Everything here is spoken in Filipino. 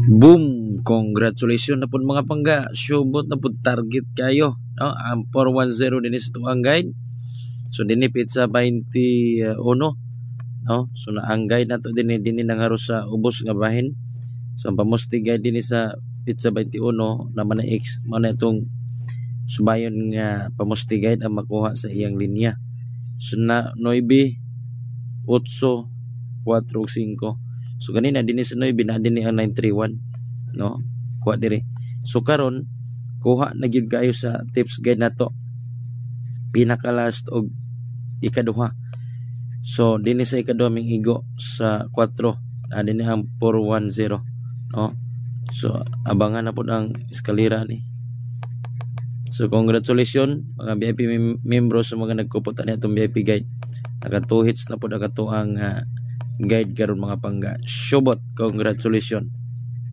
Boom! Congratulations na po mga pangga. Subot na po target kayo. No? Ang 410 din sa tuang guide. So dinipit sa 21. No? So na ang guide nato din nangaro sa ubos nga bahin. So ang pamusti guide din sa pizza 21 naman na X man itong subayon nga pamusti guide ang makuha sa iyang linya. So na 9, 8, 4, 5. So ganina dinhi sa 9 na dinhi ang 931, no? Kuha diri. So karon kuha na gyud kayo sa tips guide nato. Pinaka last og ikaduha. So dinhi sa ikaduha ming igo sa 4 na dinhi ang 410, no? So abangan na pud ang eskalera ni. So congratulations mga VIP membro sa mga nagkuputan ni atong VIP guide. Naka 2 hits na pud ang katuang guide karon mga pangga. Subot, congratulations.